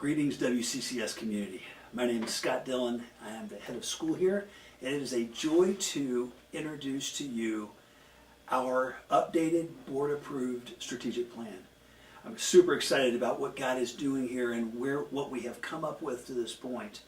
Greetings, WCCS community. My name is Scott Dillon. I am the head of school here, and it is a joy to introduce to you our updated board-approved strategic plan. I'm super excited about what God is doing here and what we have come up with to this point.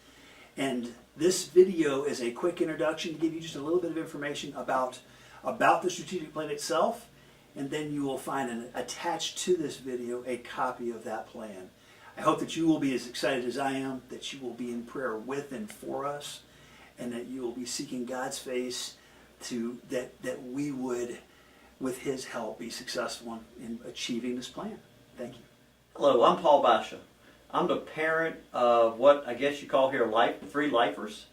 And this video is a quick introduction to give you just a little bit of information about the strategic plan itself, and then you will find attached to this video a copy of that plan. I hope that you will be as excited as I am, that you will be in prayer with and for us, and that you will be seeking God's face that we would, with His help, be successful in achieving this plan. Thank you. Hello, I'm Paul Basha. I'm the parent of what I guess you call here three lifers.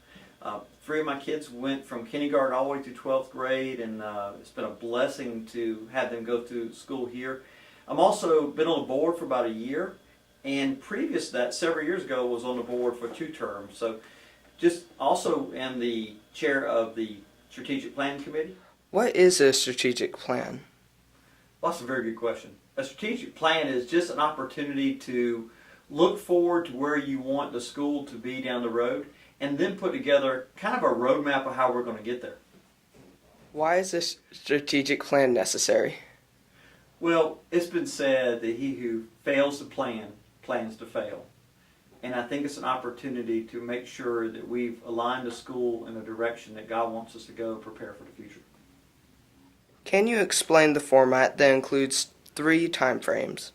Three of my kids went from kindergarten all the way through 12th grade, and it's been a blessing to have them go through school here. I've also been on the board for about a year, and previous to that, several years ago, was on the board for 2 terms. So just also am the chair of the Strategic Planning Committee. What is a strategic plan? Well, that's a very good question. A strategic plan is just an opportunity to look forward to where you want the school to be down the road, and then put together kind of a roadmap of how we're going to get there. Why is this strategic plan necessary? Well, it's been said that he who fails to plan, plans to fail. And I think it's an opportunity to make sure that we've aligned the school in a direction that God wants us to go and prepare for the future. Can you explain the format that includes 3 time frames?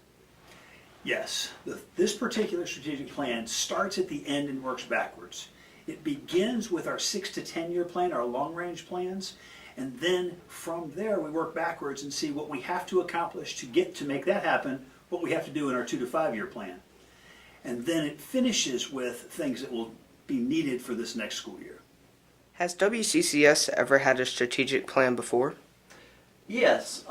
Yes, this particular strategic plan starts at the end and works backwards. It begins with our 6 to 10 year plan, our long-range plans, and then from there we work backwards and see what we have to accomplish to make that happen, what we have to do in our 2 to 5 year plan. And then it finishes with things that will be needed for this next school year. Has WCCS ever had a strategic plan before? Yes,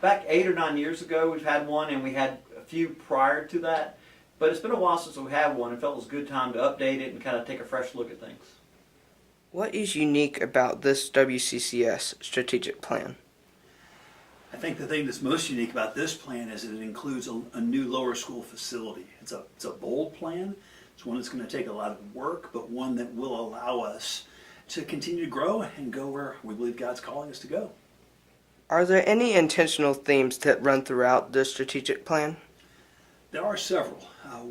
back 8 or 9 years ago we've had one, and we had a few prior to that. But it's been a while since we had one, and felt it was a good time to update it and kind of take a fresh look at things. What is unique about this WCCS strategic plan? I think the thing that's most unique about this plan is that it includes a new lower school facility. It's a bold plan. It's one that's going to take a lot of work, but one that will allow us to continue to grow and go where we believe God's calling us to go. Are there any intentional themes that run throughout the strategic plan? There are several.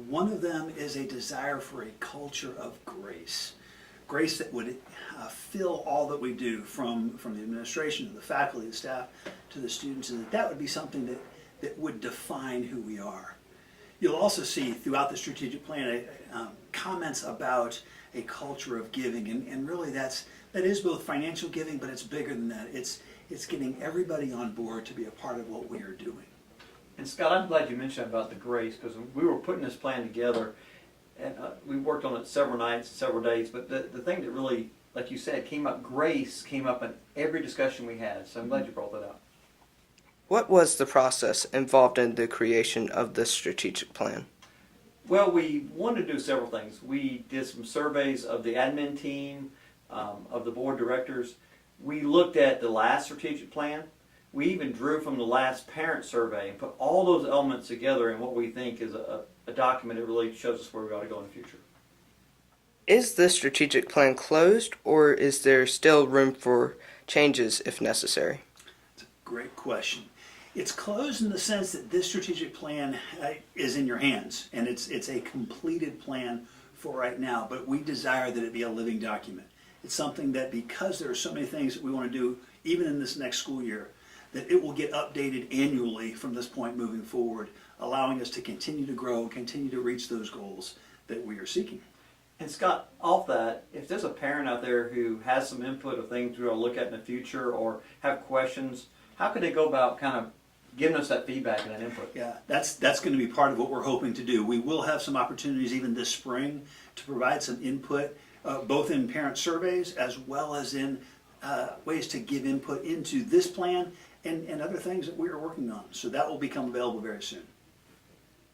One of them is a desire for a culture of grace. Grace that would fill all that we do, from the administration to the faculty, the staff, to the students, and that would be something that would define who we are. You'll also see throughout the strategic plan comments about a culture of giving, and really that is both financial giving, but it's bigger than that. It's getting everybody on board to be a part of what we are doing. And Scott, I'm glad you mentioned about the grace, because we were putting this plan together, and we worked on it several nights, several days, but the thing that really, like you said, grace came up in every discussion we had, so I'm glad you brought that up. What was the process involved in the creation of this strategic plan? Well, we wanted to do several things. We did some surveys of the admin team, of the board directors. We looked at the last strategic plan. We even drew from the last parent survey and put all those elements together in what we think is a document that really shows us where we ought to go in the future. Is this strategic plan closed, or is there still room for changes if necessary? It's a great question. It's closed in the sense that this strategic plan is in your hands, and it's a completed plan for right now, but we desire that it be a living document. It's something that, because there are so many things that we want to do, even in this next school year, that it will get updated annually from this point moving forward, allowing us to continue to grow, continue to reach those goals that we are seeking. And Scott, off that, if there's a parent out there who has some input of things we're going to look at in the future or have questions, how could they go about kind of giving us that feedback and that input? Yeah, that's going to be part of what we're hoping to do. We will have some opportunities even this spring to provide some input, both in parent surveys as well as in ways to give input into this plan and other things that we are working on. So that will become available very soon.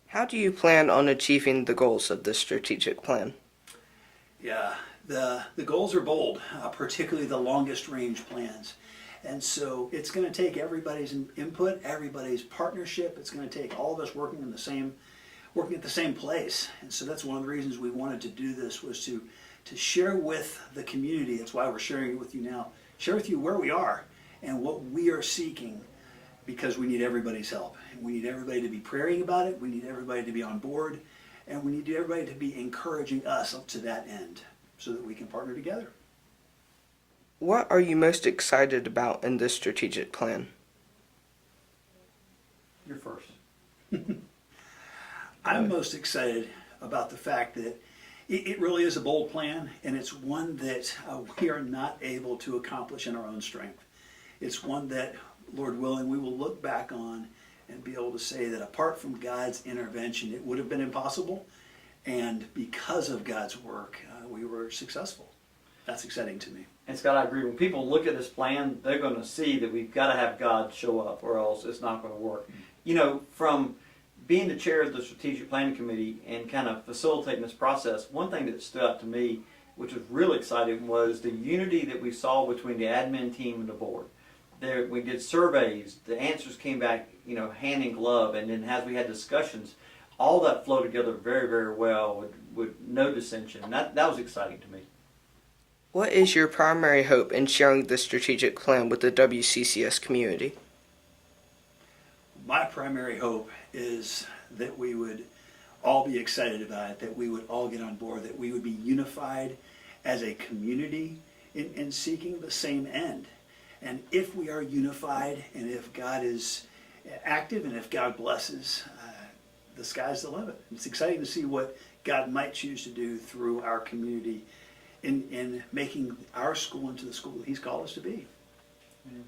How do you plan on achieving the goals of this strategic plan? Yeah, the goals are bold, particularly the longest range plans. And so it's going to take everybody's input, everybody's partnership. It's going to take all of us working in the same working at the same place. And so that's one of the reasons we wanted to do this, was to share with the community. That's why we're sharing it with you now. Share with you where we are and what we are seeking, because we need everybody's help. And we need everybody to be praying about it. We need everybody to be on board. And we need everybody to be encouraging us up to that end so that we can partner together. What are you most excited about in this strategic plan? You're first. I'm most excited about the fact that it really is a bold plan, and it's one that we are not able to accomplish in our own strength. It's one that, Lord willing, we will look back on and be able to say that apart from God's intervention, it would have been impossible, and because of God's work, we were successful. That's exciting to me. And Scott, I agree. When people look at this plan, they're going to see that we've got to have God show up, or else it's not going to work. You know, from being the chair of the Strategic Planning Committee and kind of facilitating this process, one thing that stood out to me, which was really exciting, was the unity that we saw between the admin team and the board. There, we did surveys, the answers came back, you know, hand in glove, and then as we had discussions, all that flowed together very, very well with no dissension. And that was exciting to me. What is your primary hope in sharing the strategic plan with the WCCS community? My primary hope is that we would all be excited about it, that we would all get on board, that we would be unified as a community in seeking the same end. And if we are unified, and if God is active, and if God blesses, the sky's the limit. It's exciting to see what God might choose to do through our community in making our school into the school that He's called us to be. Yeah.